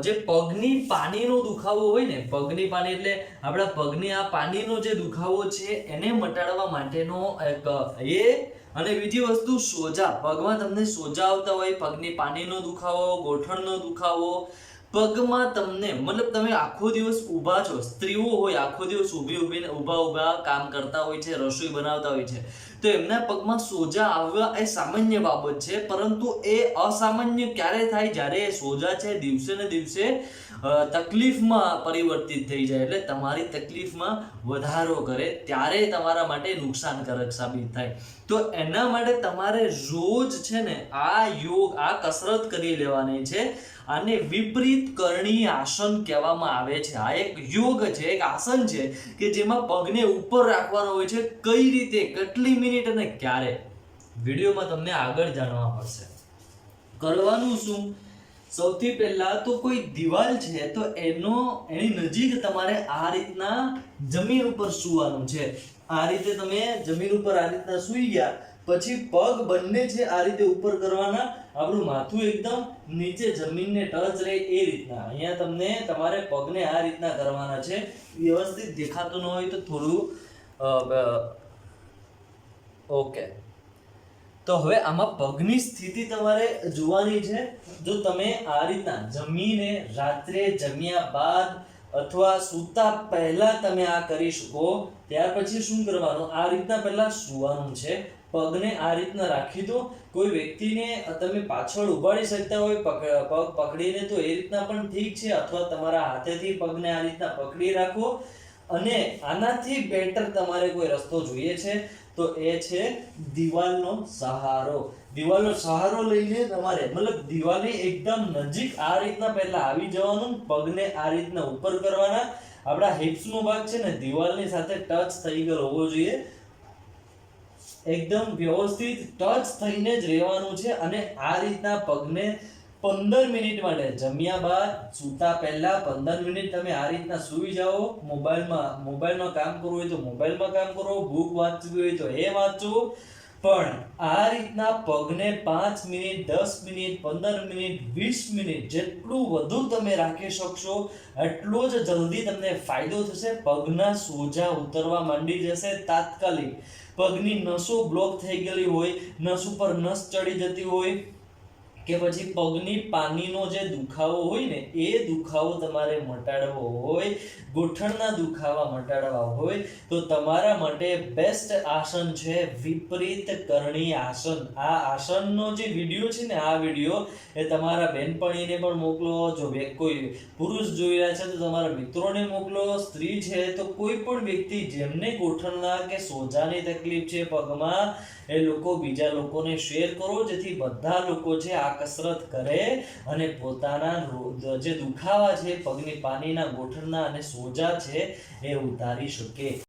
જે પગની પાનીનો દુખાવો હોય ને, પગની પાની એટલે આપણા પગની આ પાનીનો જે દુખાવો છે એને મટાડવા માટેનો એક અને બીજી વસ્તુ સોજા. પગમાં તમને સોજા આવતા હોય, પગની પાનીનો દુખાવો, ગોઠણનો દુખાવો, પગમાં તમને મતલબ તમે આખો દિવસ ઊભા છો, સ્ત્રીઓ હોય આખો દિવસ ઊભા કામ કરતા હોય છે, રસોઈ બનાવતા હોય છે, તો એમના પગમાં સોજા આવવા એ સામાન્ય બાબત છે. પરંતુ એ અસામાન્ય ક્યારે થાય? જ્યારે એ સોજા છે દિવસે ને દિવસે તકલીફમાં પરિવર્તિત થઈ જાય, એટલે તમારી તકલીફમાં વધારો કરે, ત્યારે તમારા માટે નુકસાનકારક સાબિત થાય. તો એના માટે તમારે રોજ છે ને આ કસરત કરી લેવાની છે. આને વિપરીત કરણી આસન કહેવામાં આવે છે. આ એક યોગ છે, એક આસન છે કે જેમાં પગને ઉપર રાખવાનો હોય છે. કઈ રીતે, કેટલી મિનિટ અને ક્યારે, વિડીયોમાં તમને આગળ જાણવા મળશે. કરવાનું શું? સૌથી પહેલા તો કોઈ દિવાલ છે તો એની નજીક તમારે આ રીતના જમીન ઉપર સૂવાનું છે. આ રીતે તમે જમીન ઉપર આ રીતના સૂઈ ગયા, પછી પગ બંને છે આ રીતે ઉપર કરવાના, આપણું માથું એકદમ નીચે જમીનને ટચ રહે એ રીતના. અહીંયા તમને તમારે પગને આ રીતના કરવાના છે. વ્યવસ્થિત દેખાતું ન હોય તો થોડું ઓકે. તો હવે આમાં પગની સ્થિતિ તમારે જોવાની છે. જો તમે આ રીતના જમીને રાત્રે જમ્યા બાદ અથવા સૂતા પહેલા તમે આ કરી શકો, ત્યાર પછી શું કરવાનું? આ રીતના પહેલા સૂવાનું છે. પગને આ રીતના રાખી દો. કોઈ વ્યક્તિને તમે પાછળ ઉભાડી શકતા હોય પગ પકડીને તો એ રીતના પણ ઠીક છે, અથવા તમારા હાથેથી પગને આ રીતના પકડી રાખો. અને આનાથી બેટર તમારે કોઈ રસ્તો જોઈએ છે તો એ છે દિવાલનો સહારો. દિવાલનો સહારો લઈને તમારે મતલબ દિવાલની એકદમ નજીક આ રીતના પહેલા આવી જવાનું, પગને આ રીતના ઉપર કરવાના. આપણા હિપ્સનો ભાગ છે ને દિવાલની સાથે ટચ થઈ ગયો હોવો જોઈએ. એકદમ વ્યવસ્થિત ટચ થઈને જ રહેવાનું છે. અને આ રીતના પગને 15 મિનિટ માટે જમ્યા બાદ સૂતા પહેલા 15 મિનિટ તમે આ રીતના સૂઈ જાઓ. મોબાઈલમાં કામ કરવું હોય તો મોબાઈલમાં કામ કરો, બુક વાંચવી હોય તો એ વાંચો. પણ આ રીતના પગને 5 મિનિટ, 10 મિનિટ, 15 મિનિટ, 20 મિનિટ જેટલું વધુ તમે રાખી શકશો એટલો જ જલ્દી તમને ફાયદો થશે. પગના સોજા ઉતરવા માંડી જશે તાત્કાલિક. પગની નસો બ્લોક થઈ ગયેલી હોય, નસ ઉપર નસ ચડી જતી હોય, કે પછી પગની પાનીનો જે દુખાવો હોય ને એ દુખાવો તમારે મટાડવો હોય, ગોઠણના દુખાવા મટાડવા હોય, તો તમારા માટે બેસ્ટ આસન છે વિપરીત કરણી આસન. આ આસનનો જે વિડીયો છે ને, આ વિડીયો એ તમારા બહેનપણીને પણ મોકલો. જો કોઈ પુરુષ જોઈ રહ્યા છે તો તમારા મિત્રોને મોકલો. સ્ત્રી છે તો કોઈ પણ વ્યક્તિ જેમને ગોઠણના કે સોજાની તકલીફ છે પગમાં, એ લોકો બીજા લોકોને શેર કરો, જેથી બધા લોકો છે આ કસરત કરે અને પોતાના જે દુખાવા છે પગની પાનીના, ગોઠણના અને સોજા છે એ ઉતારી શકે.